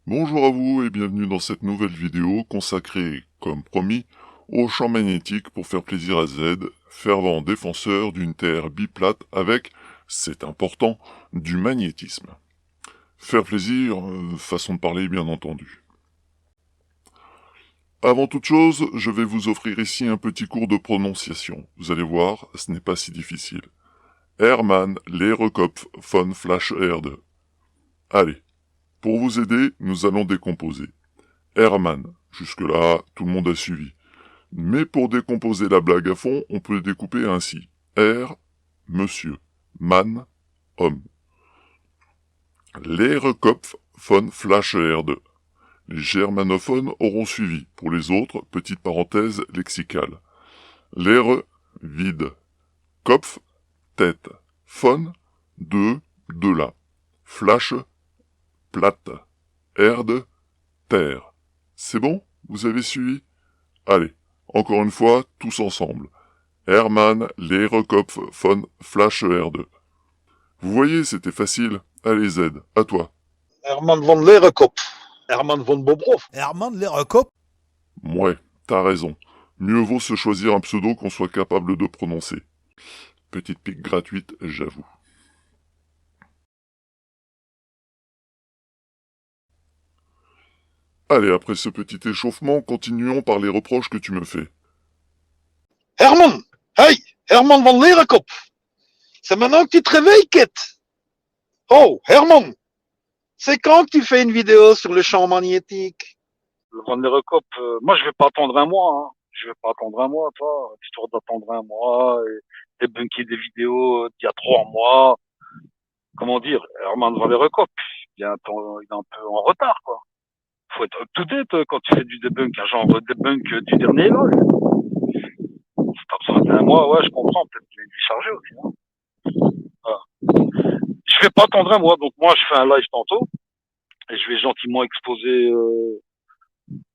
Bonjour à vous et bienvenue dans cette nouvelle vidéo consacrée, comme promis, au champ magnétique pour faire plaisir à Z, fervent défenseur d'une Terre biplate avec, c'est important, du magnétisme. Faire plaisir, façon de parler bien entendu. Avant toute chose, je vais vous offrir ici un petit cours de prononciation. Vous allez voir, ce n'est pas si difficile. Hermann Lehrerkopf von Flascherde. Allez, pour vous aider, nous allons décomposer. Hermann. Jusque-là, tout le monde a suivi. Mais pour décomposer la blague à fond, on peut découper ainsi. R, monsieur. Mann, homme. Lehrerkopf von Flascherde. Les germanophones auront suivi. Pour les autres, petite parenthèse lexicale. Lehre, vide. Kopf, tête. Von, de là. Flash, plate. Erde, terre. C'est bon? Vous avez suivi? Allez, encore une fois, tous ensemble. Hermann Lehrerkopf von Flascherde. Vous voyez, c'était facile. Allez Z, à toi. Hermann von Lehrerkopf. Hermann von Bobroff. Hermann Lehrerkopf. Ouais, t'as raison. Mieux vaut se choisir un pseudo qu'on soit capable de prononcer. Petite pique gratuite, j'avoue. Allez, après ce petit échauffement, continuons par les reproches que tu me fais. Hermann! Hey! Hermann von Lehrerkopf! C'est maintenant que tu te réveilles, Kate! Oh, Hermann! C'est quand que tu fais une vidéo sur le champ magnétique? Van der Recop, moi je vais pas attendre un mois, hein. Je vais pas attendre un mois, toi. L'histoire d'attendre un mois et débunker des vidéos d'il y a 3 mois. Comment dire, Herman Van der Recop, il est un peu en retard, quoi. Faut être up to date quand tu fais du debunk, un genre debunk du dernier live. Si t'as besoin d'un mois, ouais, je comprends, peut-être qu'il est chargé aussi, hein. Voilà. Je vais pas attendre un mois, donc moi je fais un live tantôt et je vais gentiment exposer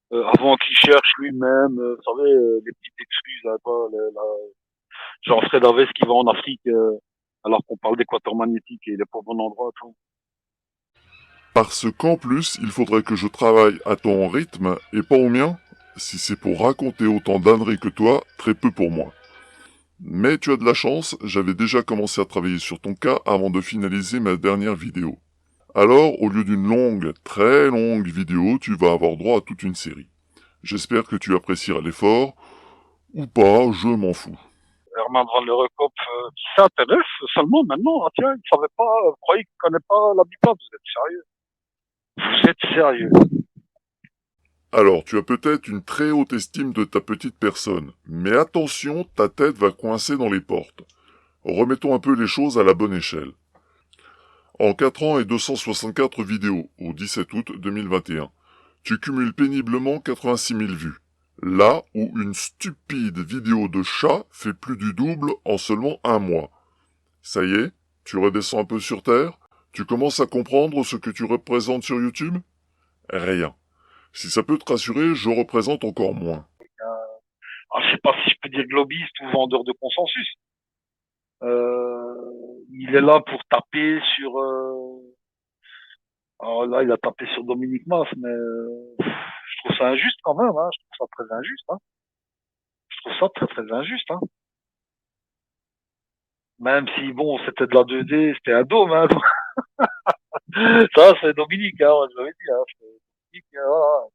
avant qu'il cherche lui-même, vous savez, les petites excuses là, quoi, genre Fred Aves qui va en Afrique alors qu'on parle d'équateur magnétique et il est pas au bon endroit. Tout. Parce qu'en plus, il faudrait que je travaille à ton rythme et pas au mien. Si c'est pour raconter autant d'âneries que toi, très peu pour moi. Mais tu as de la chance, j'avais déjà commencé à travailler sur ton cas avant de finaliser ma dernière vidéo. Alors, au lieu d'une longue, très longue vidéo, tu vas avoir droit à toute une série. J'espère que tu apprécieras l'effort, ou pas, je m'en fous. Herman Van der Recop qui s'intéresse seulement maintenant. Ah, tiens, il ne savait pas, vous croyez qu'il ne connaît pas la biplate, vous êtes sérieux? Vous êtes sérieux? Alors, tu as peut-être une très haute estime de ta petite personne, mais attention, ta tête va coincer dans les portes. Remettons un peu les choses à la bonne échelle. En 4 ans et 264 vidéos, au 17 août 2021, tu cumules péniblement 86 000 vues. Là où une stupide vidéo de chat fait plus du double en seulement un mois. Ça y est, tu redescends un peu sur Terre? Tu commences à comprendre ce que tu représentes sur YouTube? Rien. Si ça peut te rassurer, je représente encore moins. Ah, je sais pas si je peux dire globiste ou vendeur de consensus. Il est là pour taper sur... Alors là, il a tapé sur Dominique Mas, mais je trouve ça injuste quand même. Hein. Je trouve ça très injuste. Hein. Je trouve ça très très injuste. Hein. Même si, bon, c'était de la 2D, c'était un dôme. Hein. Ça, c'est Dominique, hein, je l'avais dit. Hein. Dominique, voilà.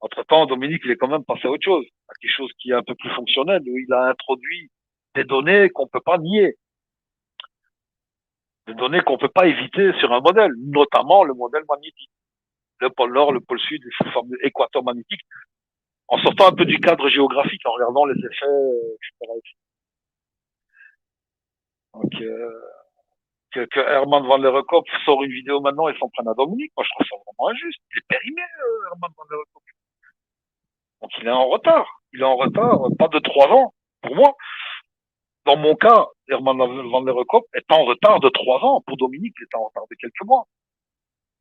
Entre-temps, Dominique, il est quand même passé à autre chose. À quelque chose qui est un peu plus fonctionnel, où il a introduit des données qu'on peut pas nier. Des données qu'on peut pas éviter sur un modèle, notamment le modèle magnétique. Le pôle Nord, le pôle Sud, le fameux équateur magnétique, en sortant un peu du cadre géographique, en regardant les effets, etc. Donc, que Herman Van der Recop sort une vidéo maintenant et s'en prenne à Dominique, moi je trouve ça vraiment injuste. Il est périmé, Herman Van der Recop. Donc il est en retard. Il est en retard, pas de 3 ans, pour moi. Dans mon cas, Herman Van der Recop est en retard de 3 ans. Pour Dominique, il est en retard de quelques mois.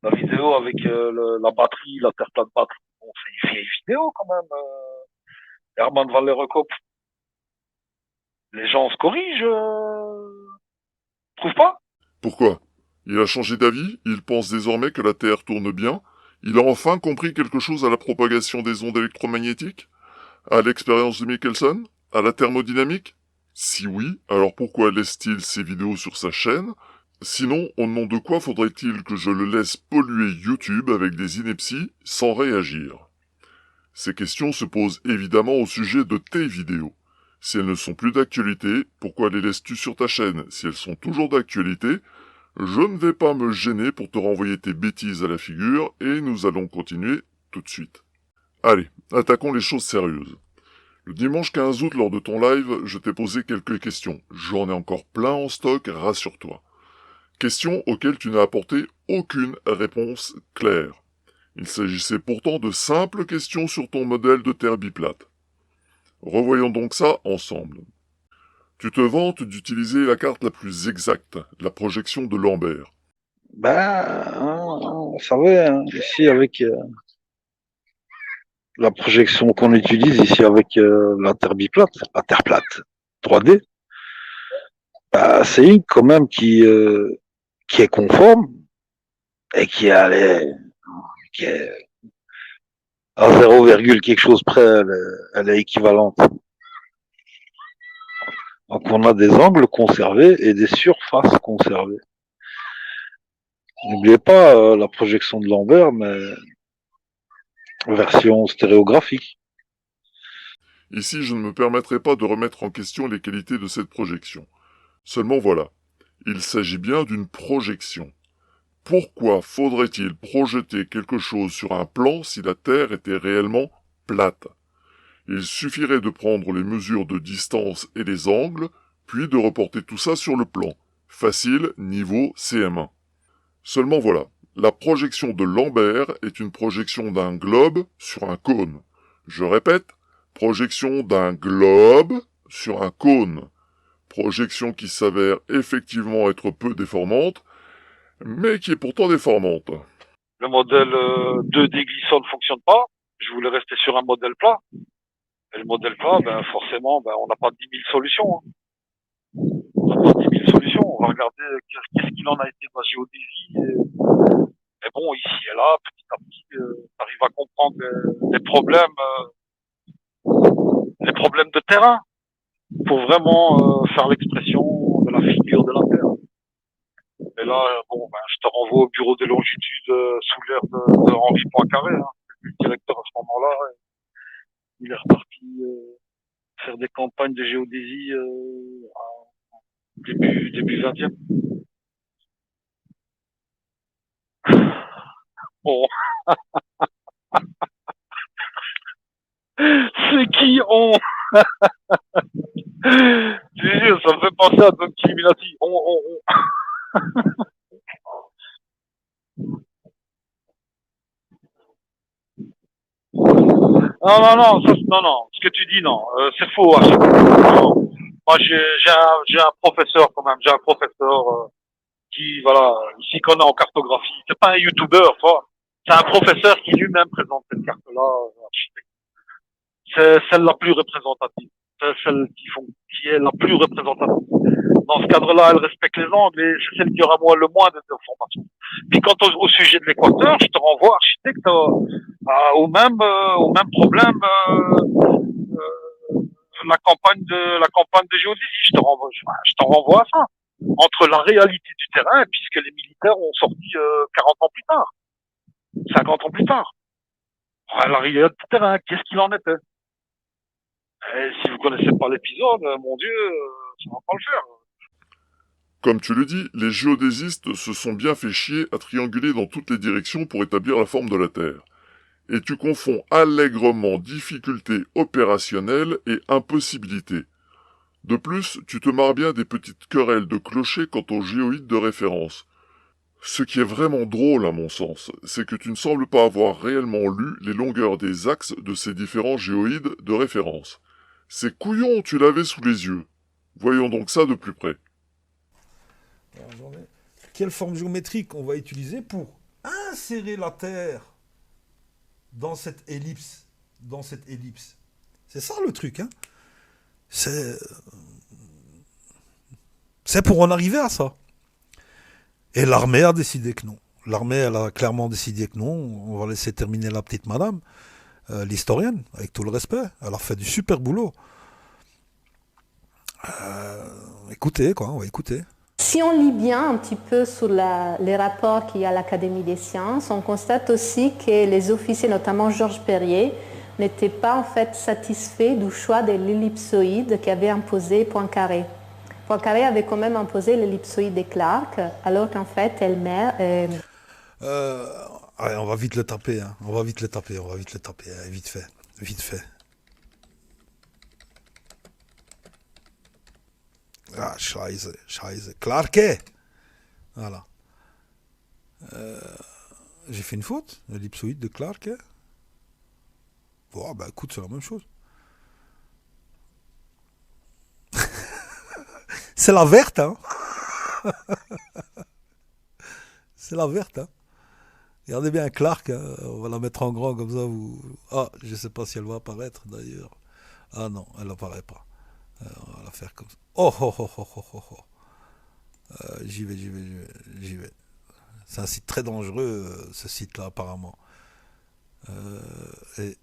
La vidéo avec la batterie, la terre plate batterie, bon, c'est une vieille vidéo quand même. Herman Van der Recop. Les gens se corrigent, trouve pas? Pourquoi? Il a changé d'avis, il pense désormais que la Terre tourne bien, il a enfin compris quelque chose à la propagation des ondes électromagnétiques, à l'expérience de Michelson, à la thermodynamique? Si oui, alors pourquoi laisse-t-il ses vidéos sur sa chaîne? Sinon, au nom de quoi faudrait-il que je le laisse polluer YouTube avec des inepties sans réagir? Ces questions se posent évidemment au sujet de tes vidéos. Si elles ne sont plus d'actualité, pourquoi les laisses-tu sur ta chaîne? Si elles sont toujours d'actualité, je ne vais pas me gêner pour te renvoyer tes bêtises à la figure et nous allons continuer tout de suite. Allez, attaquons les choses sérieuses. Le dimanche 15 août, lors de ton live, je t'ai posé quelques questions. J'en ai encore plein en stock, rassure-toi. Questions auxquelles tu n'as apporté aucune réponse claire. Il s'agissait pourtant de simples questions sur ton modèle de Terre biplate. Revoyons donc ça ensemble. Tu te vantes d'utiliser la carte la plus exacte, la projection de Lambert. Vous savez, hein, ici avec la projection qu'on utilise ici avec la Terre biplate, la Terre plate 3D, c'est une quand même qui est conforme et qui est à 0, quelque chose près, elle est équivalente. Donc on a des angles conservés et des surfaces conservées. N'oubliez pas la projection de Lambert, mais version stéréographique. Ici, je ne me permettrai pas de remettre en question les qualités de cette projection. Seulement voilà, il s'agit bien d'une projection. Pourquoi faudrait-il projeter quelque chose sur un plan si la Terre était réellement plate? Il suffirait de prendre les mesures de distance et les angles, puis de reporter tout ça sur le plan. Facile, niveau CM1. Seulement voilà, la projection de Lambert est une projection d'un globe sur un cône. Je répète, projection d'un globe sur un cône. Projection qui s'avère effectivement être peu déformante, mais qui est pourtant déformante. Le modèle 2D glissant ne fonctionne pas. Je voulais rester sur un modèle plat. Et le modèle plat, forcément, on n'a pas 10 000 solutions. Hein. On n'a pas 10 000 solutions. On va regarder qu'est-ce qu'il en a été de la géodésie. Et bon, ici et là, petit à petit, tu arrives à comprendre les problèmes de terrain pour vraiment faire l'expression de la figure de la Terre. Et là, je te renvoie au bureau des longitudes sous l'ère de Henri Poincaré. Hein. Le directeur à ce moment-là, il est reparti faire des campagnes de géodésie début 20e. Bon. C'est qui on Je jure, ça me fait penser à Don Illuminati. Non. Ce que tu dis, non. C'est faux. Non. Moi, j'ai un professeur quand même. J'ai un professeur qui, voilà, il s'y connaît en cartographie. C'est pas un youtubeur, toi. C'est un professeur qui lui-même présente cette carte-là. C'est celle la plus représentative. C'est celle qui est la plus représentative. Dans ce cadre-là, elle respecte les angles et c'est celle qui aura le moins d'informations. Puis quant au sujet de l'équateur, je te renvoie, architecte, au même problème, la campagne de géodésie. Je t'en renvoie à ça. Entre la réalité du terrain et puis ce que les militaires ont sorti 40 ans plus tard, 50 ans plus tard. La réalité du terrain, qu'est-ce qu'il en était? Et si vous connaissez pas l'épisode, mon Dieu, ça va pas le faire. Comme tu le dis, les géodésistes se sont bien fait chier à trianguler dans toutes les directions pour établir la forme de la Terre. Et tu confonds allègrement difficulté opérationnelle et impossibilité. De plus, tu te marres bien des petites querelles de clochers quant aux géoïdes de référence. Ce qui est vraiment drôle à mon sens, c'est que tu ne sembles pas avoir réellement lu les longueurs des axes de ces différents géoïdes de référence. C'est couillon, tu l'avais sous les yeux. Voyons donc ça de plus près. Quelle forme géométrique on va utiliser pour insérer la Terre dans cette ellipse? C'est ça le truc, hein? C'est pour en arriver à ça. Et l'armée a décidé que non. L'armée, elle a clairement décidé que non. On va laisser terminer la petite madame, l'historienne, avec tout le respect. Elle a fait du super boulot. Écoutez, quoi, on va écouter. Si on lit bien un petit peu sur les rapports qu'il y a à l'Académie des sciences, on constate aussi que les officiers, notamment Georges Perrier, n'étaient pas en fait satisfaits du choix de l'ellipsoïde qu'avait imposé Poincaré. Poincaré avait quand même imposé l'ellipsoïde de Clark, alors qu'en fait, Elmer... Allez, on va vite le taper, hein. On va vite le taper, hein. Vite fait, vite fait. Ah, Scheiße. Clarke. Voilà. J'ai fait une faute, l'ellipsoïde de Clarke. Bon, bah écoute, c'est la même chose. C'est la verte, hein. C'est la verte, hein. Regardez bien Clark, hein. On va la mettre en grand comme ça. Ah, je sais pas si elle va apparaître d'ailleurs. Ah non, elle apparaît pas. On va la faire comme ça. Oh, oh, oh, oh, oh, oh, oh. J'y vais. C'est un site très dangereux, ce site-là, apparemment. Et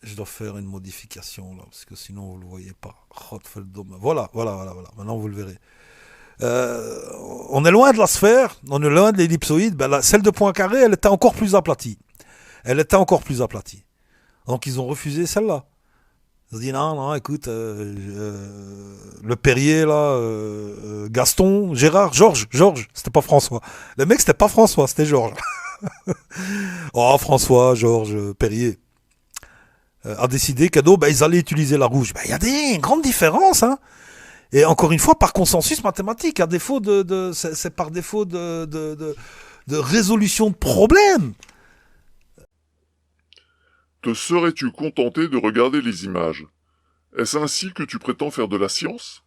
je dois faire une modification, là, parce que sinon, vous ne le voyez pas. Voilà. Maintenant, vous le verrez. On est loin de la sphère, on est loin de l'ellipsoïde. Ben, celle de Poincaré, elle était encore plus aplatie. Donc, ils ont refusé celle-là. Ils ont dit non, écoute, le Perrier là, Gaston, Gérard, Georges, c'était pas François. Le mec c'était pas François, c'était Georges. Oh François, Georges, Perrier a décidé qu'à ben, ils allaient utiliser la rouge. Ben il y a une grande différence, hein. Et encore une fois par consensus mathématique, à défaut c'est par défaut de résolution de problème. Te serais-tu contenté de regarder les images? Est-ce ainsi que tu prétends faire de la science?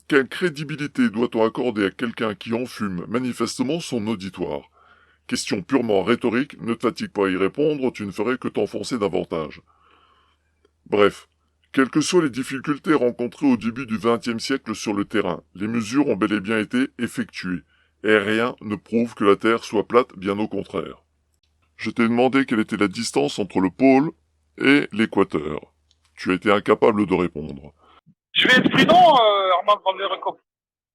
Quelle crédibilité doit-on accorder à quelqu'un qui enfume manifestement son auditoire? Question purement rhétorique, ne te fatigue pas à y répondre, tu ne ferais que t'enfoncer davantage. Bref, quelles que soient les difficultés rencontrées au début du XXe siècle sur le terrain, les mesures ont bel et bien été effectuées, et rien ne prouve que la Terre soit plate, bien au contraire. Je t'ai demandé quelle était la distance entre le pôle et l'équateur. Tu as été incapable de répondre. Je vais être prudent, Armand Van Der Koop.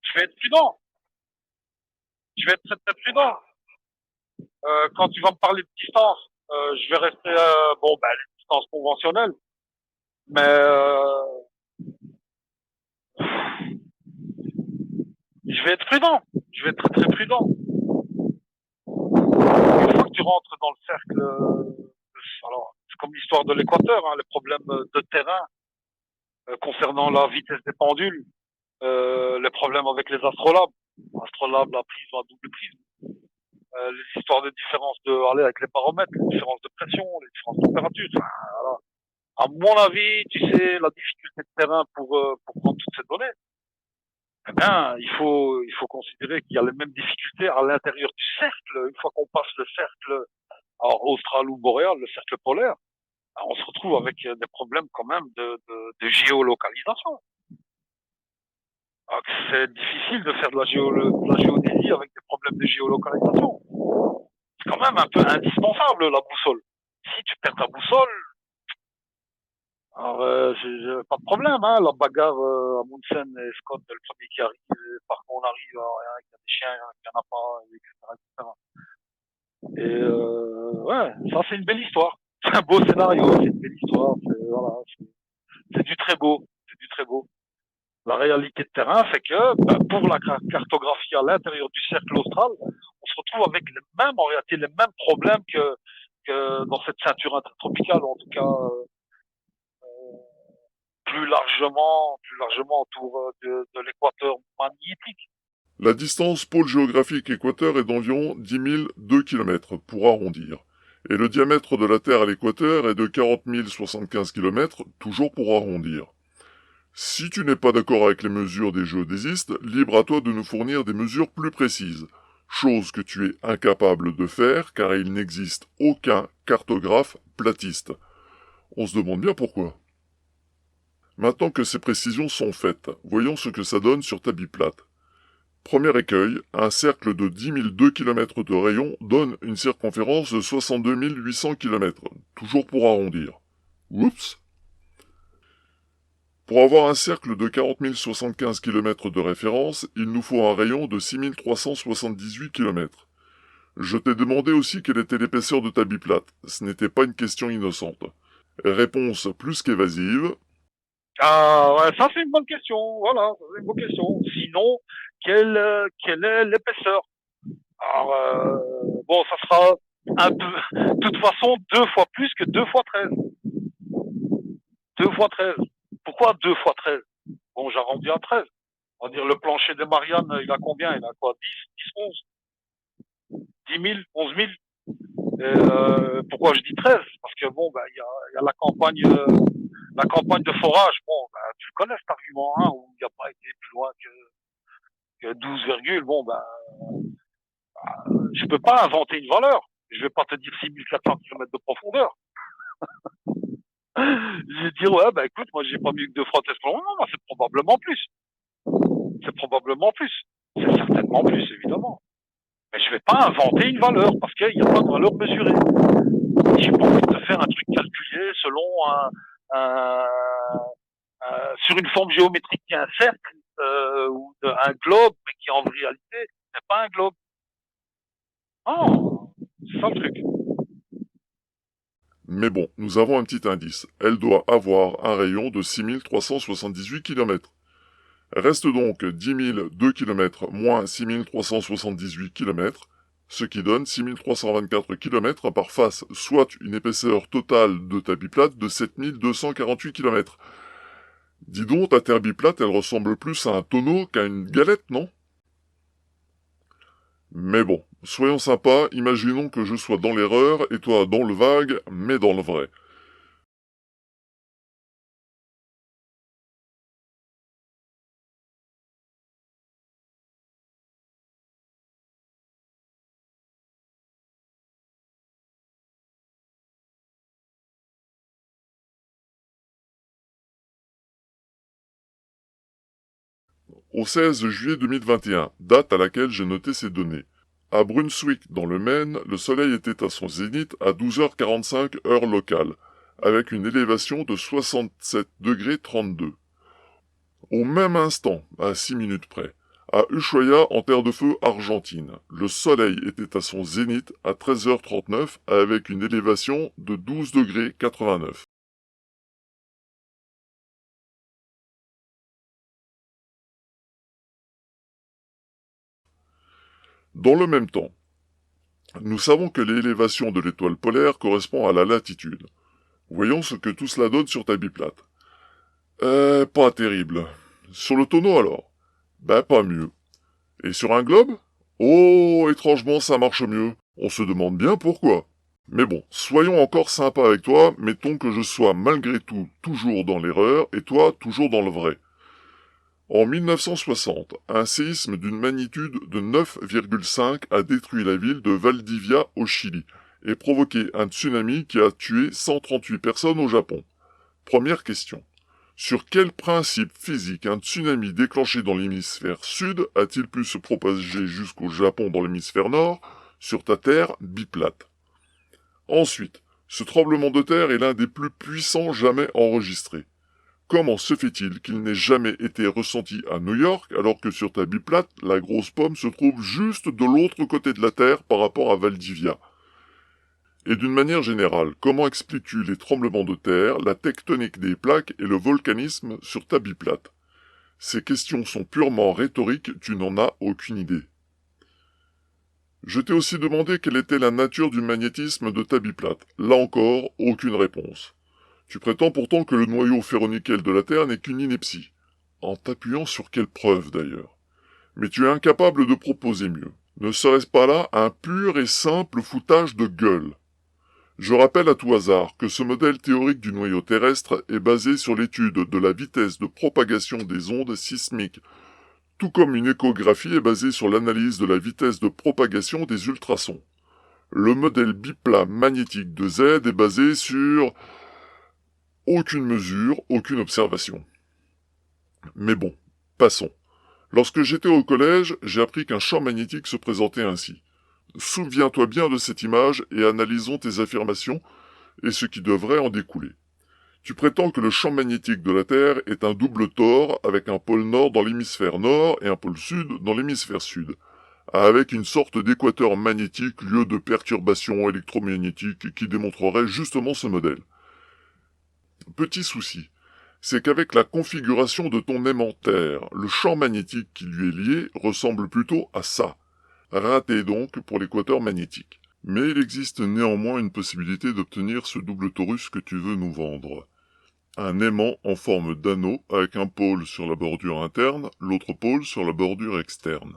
Je vais être prudent. Je vais être très très prudent. Quand tu vas me parler de distance, je vais rester, les distances conventionnelles. Mais je vais être prudent. Je vais être très très prudent. Une fois que tu rentres dans le cercle, alors c'est comme l'histoire de l'équateur, hein, les problèmes de terrain concernant la vitesse des pendules, les problèmes avec les astrolabes, la prisme à double prisme, les histoires de différence avec les baromètres, les différences de pression, les différences de température. Enfin, voilà. À mon avis, tu sais, la difficulté de terrain pour prendre toutes ces données, eh bien, il faut considérer qu'il y a les mêmes difficultés à l'intérieur du cercle. Une fois qu'on passe le cercle austral ou boréal, le cercle polaire, on se retrouve avec des problèmes quand même de géolocalisation. Alors que c'est difficile de faire de la géodésie avec des problèmes de géolocalisation. C'est quand même un peu indispensable, la boussole. Si tu perds ta boussole, alors j'ai pas de problème, hein. La bagarre Amundsen et Scott, le premier qui arrive, par contre on arrive, il y a des chiens, il y en a pas, etc. Et ouais, ça c'est une belle histoire. C'est un beau scénario, c'est une belle histoire, c'est du très beau, La réalité de terrain fait que, pour la cartographie à l'intérieur du cercle austral, on se retrouve avec en réalité, les mêmes problèmes que dans cette ceinture intertropicale, en tout cas, plus largement autour de l'équateur magnétique. La distance pôle géographique équateur est d'environ 10 002 km, pour arrondir. Et le diamètre de la Terre à l'équateur est de 40 075 km, toujours pour arrondir. Si tu n'es pas d'accord avec les mesures des géodésistes, libre à toi de nous fournir des mesures plus précises, chose que tu es incapable de faire car il n'existe aucun cartographe platiste. On se demande bien pourquoi. Maintenant que ces précisions sont faites, voyons ce que ça donne sur ta biplate. Premier écueil, un cercle de 10 002 km de rayon donne une circonférence de 62 800 km, toujours pour arrondir. Oups. Pour avoir un cercle de 40 075 km de référence, il nous faut un rayon de 6 378 km. Je t'ai demandé aussi quelle était l'épaisseur de ta biplate. Ce n'était pas une question innocente. Réponse plus qu'évasive. Ah ouais, ça c'est une bonne question. Voilà, c'est une bonne question. Sinon, quelle est l'épaisseur? Alors bon, ça sera un peu, de toute façon, 2 fois plus que 2 fois 13. 2 fois 13. Pourquoi 2 fois 13? Bon, j'arrondis à 13. On va dire le plancher de Marianne, il a combien? Il a quoi? 10, 11, 10 000, 11 000. Pourquoi je dis 13? Parce que bon, bah, il y a la campagne de forage. Bon, bah, tu le connais cet argument, hein, où il n'y a pas été plus loin que 12, bon, bah, je peux pas inventer une valeur. Je vais pas te dire 6400 km de profondeur. Je vais dire, ouais, bah, écoute, moi, j'ai pas mieux que 2 fois 13 km. Non, c'est probablement plus. C'est probablement plus. C'est certainement plus, évidemment. Mais je vais pas inventer une valeur parce qu'il n'y a pas de valeur mesurée. J'ai pas envie de faire un truc calculé selon sur une forme géométrique qui est un cercle ou un globe, mais qui en réalité n'est pas un globe. Oh, c'est ça le truc. Mais bon, nous avons un petit indice. Elle doit avoir un rayon de 6 378 km. Reste donc 10 002 km moins 6 378 km, ce qui donne 6 324 km par face, soit une épaisseur totale de ta biplate de 7 248 km. Dis donc, ta terre biplate, elle ressemble plus à un tonneau qu'à une galette, non? Mais bon, soyons sympas, imaginons que je sois dans l'erreur et toi dans le vague, mais dans le vrai. Au 16 juillet 2021, date à laquelle j'ai noté ces données. À Brunswick, dans le Maine, le soleil était à son zénith à 12h45 heure locale, avec une élévation de 67,32 degrés. Au même instant, à 6 minutes près, à Ushuaia, en terre de feu, Argentine, le soleil était à son zénith à 13h39 avec une élévation de 12,89 degrés. Dans le même temps, nous savons que l'élévation de l'étoile polaire correspond à la latitude. Voyons ce que tout cela donne sur ta biplate. Pas terrible. Sur le tonneau alors? Ben pas mieux. Et sur un globe? Oh, étrangement ça marche mieux. On se demande bien pourquoi. Mais bon, soyons encore sympas avec toi, mettons que je sois malgré tout toujours dans l'erreur et toi toujours dans le vrai. En 1960, un séisme d'une magnitude de 9,5 a détruit la ville de Valdivia au Chili et provoqué un tsunami qui a tué 138 personnes au Japon. Première question. Sur quel principe physique un tsunami déclenché dans l'hémisphère sud a-t-il pu se propager jusqu'au Japon dans l'hémisphère nord, sur ta terre biplate? Ensuite, ce tremblement de terre est l'un des plus puissants jamais enregistrés. Comment se fait-il qu'il n'ait jamais été ressenti à New York alors que sur ta biplate, la grosse pomme se trouve juste de l'autre côté de la Terre par rapport à Valdivia? Et d'une manière générale, comment expliques-tu les tremblements de terre, la tectonique des plaques et le volcanisme sur ta biplate? Ces questions sont purement rhétoriques, tu n'en as aucune idée. Je t'ai aussi demandé quelle était la nature du magnétisme de ta biplate. Là encore, aucune réponse. Tu prétends pourtant que le noyau ferronickel de la Terre n'est qu'une ineptie. En t'appuyant sur quelle preuve d'ailleurs? Mais tu es incapable de proposer mieux. Ne serait-ce pas là un pur et simple foutage de gueule? Je rappelle à tout hasard que ce modèle théorique du noyau terrestre est basé sur l'étude de la vitesse de propagation des ondes sismiques, tout comme une échographie est basée sur l'analyse de la vitesse de propagation des ultrasons. Le modèle biplat magnétique de Z est basé sur aucune mesure, aucune observation. Mais bon, passons. Lorsque j'étais au collège, j'ai appris qu'un champ magnétique se présentait ainsi. Souviens-toi bien de cette image et analysons tes affirmations et ce qui devrait en découler. Tu prétends que le champ magnétique de la Terre est un double tore avec un pôle nord dans l'hémisphère nord et un pôle sud dans l'hémisphère sud, avec une sorte d'équateur magnétique, lieu de perturbation électromagnétique qui démontrerait justement ce modèle. Petit souci, c'est qu'avec la configuration de ton aimant Terre, le champ magnétique qui lui est lié ressemble plutôt à ça. Raté donc pour l'équateur magnétique. Mais il existe néanmoins une possibilité d'obtenir ce double torus que tu veux nous vendre. Un aimant en forme d'anneau avec un pôle sur la bordure interne, l'autre pôle sur la bordure externe.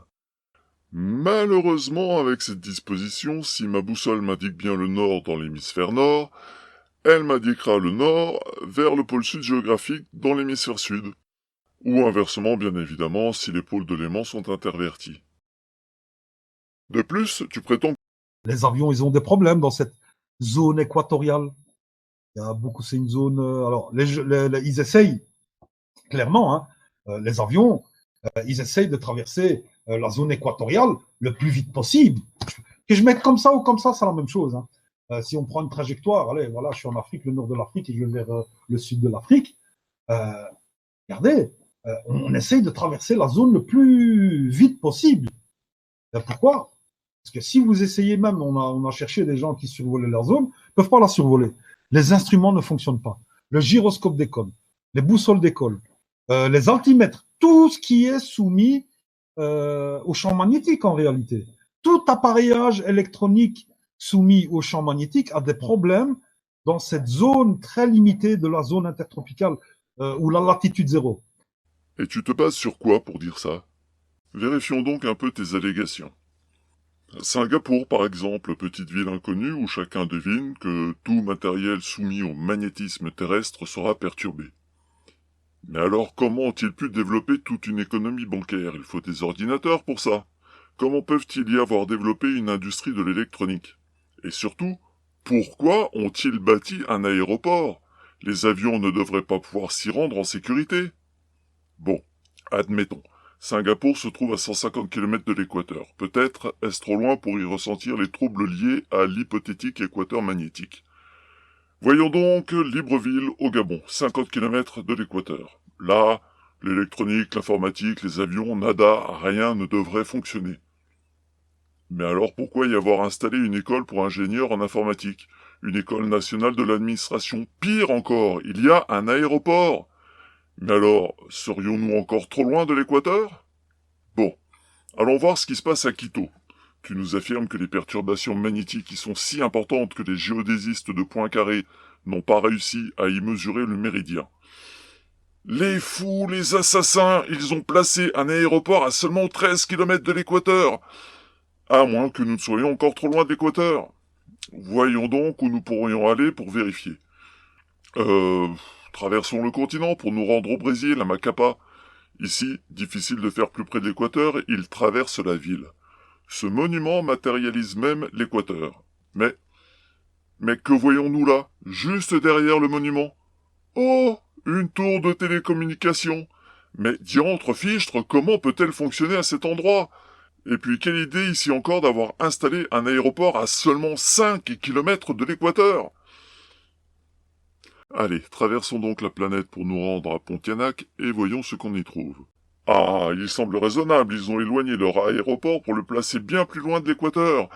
Malheureusement, avec cette disposition, si ma boussole m'indique bien le nord dans l'hémisphère nord, elle m'indiquera le nord vers le pôle sud géographique dans l'hémisphère sud. Ou inversement, bien évidemment, si les pôles de l'aimant sont intervertis. De plus, tu prétends... Les avions, ils ont des problèmes dans cette zone équatoriale. Il y a beaucoup, c'est une zone... alors, ils essayent, clairement, hein, les avions, ils essayent de traverser la zone équatoriale le plus vite possible. Que je mette comme ça ou comme ça, c'est la même chose. Hein. Si on prend une trajectoire, allez, voilà, je suis en Afrique, le nord de l'Afrique, et je vais vers le sud de l'Afrique. Regardez, on essaye de traverser la zone le plus vite possible. Pourquoi? Parce que si vous essayez même, on a cherché des gens qui survolaient leur zone, ils peuvent pas la survoler. Les instruments ne fonctionnent pas. Le gyroscope décolle, les boussoles décollent, les altimètres, tout ce qui est soumis au champ magnétique en réalité. Tout appareillage électronique soumis au champ magnétique a des problèmes dans cette zone très limitée de la zone intertropicale ou la latitude zéro. Et tu te bases sur quoi pour dire ça? Vérifions donc un peu tes allégations. Singapour, par exemple, petite ville inconnue où chacun devine que tout matériel soumis au magnétisme terrestre sera perturbé. Mais alors comment ont-ils pu développer toute une économie bancaire? Il faut des ordinateurs pour ça. Comment peuvent-ils y avoir développé une industrie de l'électronique? Et surtout, pourquoi ont-ils bâti un aéroport? Les avions ne devraient pas pouvoir s'y rendre en sécurité. Bon, admettons. Singapour se trouve à 150 km de l'équateur. Peut-être est-ce trop loin pour y ressentir les troubles liés à l'hypothétique équateur magnétique. Voyons donc Libreville au Gabon, 50 km de l'équateur. Là, l'électronique, l'informatique, les avions, nada, rien ne devrait fonctionner. Mais alors pourquoi y avoir installé une école pour ingénieurs en informatique? Une école nationale de l'administration? Pire encore, il y a un aéroport. Mais alors, serions-nous encore trop loin de l'équateur? Bon, allons voir ce qui se passe à Quito. Tu nous affirmes que les perturbations magnétiques y sont si importantes que les géodésistes de Poincaré n'ont pas réussi à y mesurer le méridien. Les fous, les assassins, ils ont placé un aéroport à seulement 13 km de l'équateur. À moins que nous ne soyons encore trop loin de l'équateur. Voyons donc où nous pourrions aller pour vérifier. Traversons le continent pour nous rendre au Brésil, à Macapá. Ici, difficile de faire plus près de l'équateur, il traverse la ville. Ce monument matérialise même l'équateur. Mais que voyons-nous là, juste derrière le monument? Oh, une tour de télécommunication. Mais diantre fichtre, comment peut-elle fonctionner à cet endroit? Et puis quelle idée ici encore d'avoir installé un aéroport à seulement 5 km de l'équateur? Allez, traversons donc la planète pour nous rendre à Pontianak et voyons ce qu'on y trouve. Ah, il semble raisonnable, ils ont éloigné leur aéroport pour le placer bien plus loin de l'équateur,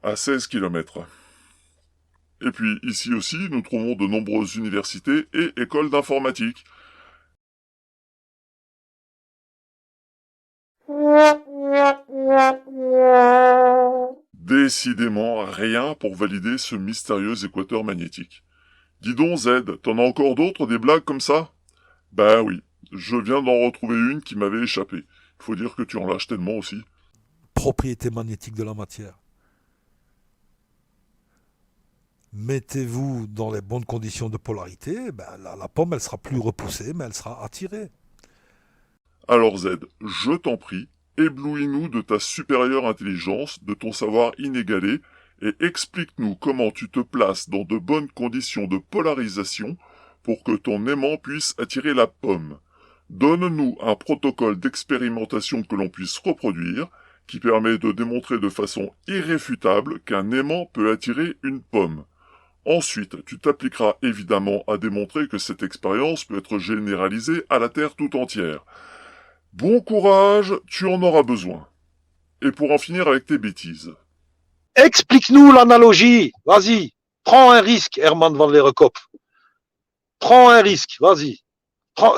à 16 km. Et puis, ici aussi, nous trouvons de nombreuses universités et écoles d'informatique. Décidément, rien pour valider ce mystérieux équateur magnétique. Dis donc, Z, t'en as encore d'autres, des blagues comme ça? Ben oui, je viens d'en retrouver une qui m'avait échappé. Il faut dire que tu en lâches tellement aussi. Propriété magnétique de la matière. Mettez-vous dans les bonnes conditions de polarité, ben la pomme elle sera plus repoussée, mais elle sera attirée. Alors Z, je t'en prie, éblouis-nous de ta supérieure intelligence, de ton savoir inégalé, et explique-nous comment tu te places dans de bonnes conditions de polarisation pour que ton aimant puisse attirer la pomme. Donne-nous un protocole d'expérimentation que l'on puisse reproduire, qui permet de démontrer de façon irréfutable qu'un aimant peut attirer une pomme. Ensuite, tu t'appliqueras évidemment à démontrer que cette expérience peut être généralisée à la Terre tout entière. Bon courage, tu en auras besoin. Et pour en finir avec tes bêtises. Explique-nous l'analogie. Vas-y. Prends un risque, Herman van Leeuwenhoek. Prends un risque. Vas-y.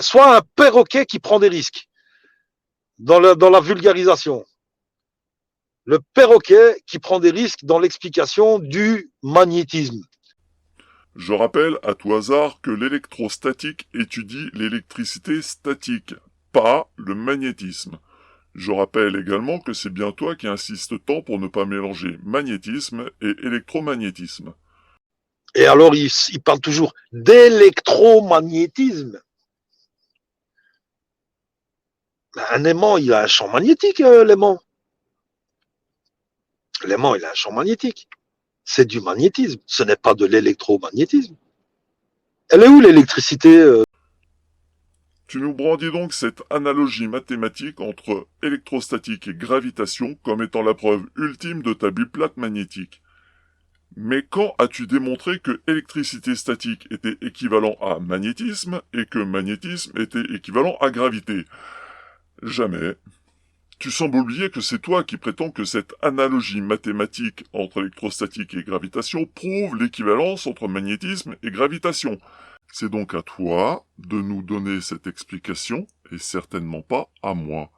Sois un perroquet qui prend des risques. Dans la vulgarisation. Le perroquet qui prend des risques dans l'explication du magnétisme. Je rappelle à tout hasard que l'électrostatique étudie l'électricité statique, pas le magnétisme. Je rappelle également que c'est bien toi qui insistes tant pour ne pas mélanger magnétisme et électromagnétisme. Et alors, il parle toujours d'électromagnétisme. Un aimant, il a un champ magnétique, l'aimant. L'aimant, il a un champ magnétique. C'est du magnétisme. Ce n'est pas de l'électromagnétisme. Elle est où l'électricité Tu nous brandis donc cette analogie mathématique entre électrostatique et gravitation comme étant la preuve ultime de ta biplate magnétique. Mais quand as-tu démontré que électricité statique était équivalent à magnétisme et que magnétisme était équivalent à gravité? Jamais. Tu sembles oublier que c'est toi qui prétends que cette analogie mathématique entre électrostatique et gravitation prouve l'équivalence entre magnétisme et gravitation. C'est donc à toi de nous donner cette explication, et certainement pas à moi.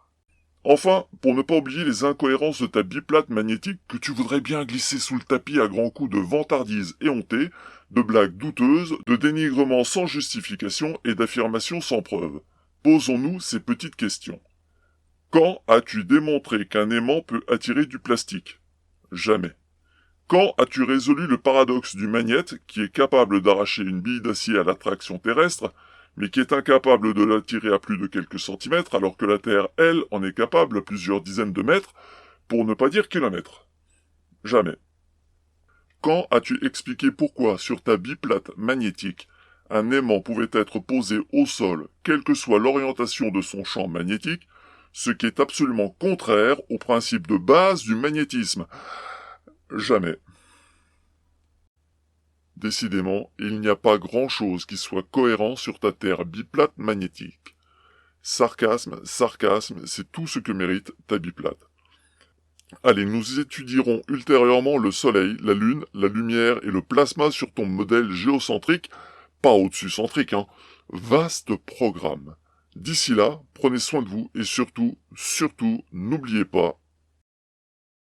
Enfin, pour ne pas oublier les incohérences de ta biplate magnétique que tu voudrais bien glisser sous le tapis à grands coups de vantardises éhontées, de blagues douteuses, de dénigrements sans justification et d'affirmations sans preuve. Posons-nous ces petites questions. Quand as-tu démontré qu'un aimant peut attirer du plastique? Jamais. Quand as-tu résolu le paradoxe du magnète qui est capable d'arracher une bille d'acier à l'attraction terrestre, mais qui est incapable de l'attirer à plus de quelques centimètres, alors que la Terre, elle, en est capable à plusieurs dizaines de mètres, pour ne pas dire kilomètres? Jamais. Quand as-tu expliqué pourquoi, sur ta biplate magnétique, un aimant pouvait être posé au sol, quelle que soit l'orientation de son champ magnétique, ce qui est absolument contraire au principe de base du magnétisme? Jamais. Décidément, il n'y a pas grand-chose qui soit cohérent sur ta terre biplate magnétique. Sarcasme, c'est tout ce que mérite ta biplate. Allez, nous étudierons ultérieurement le soleil, la lune, la lumière et le plasma sur ton modèle géocentrique, pas au-dessus centrique, hein. Vaste programme. D'ici là, prenez soin de vous et surtout, n'oubliez pas,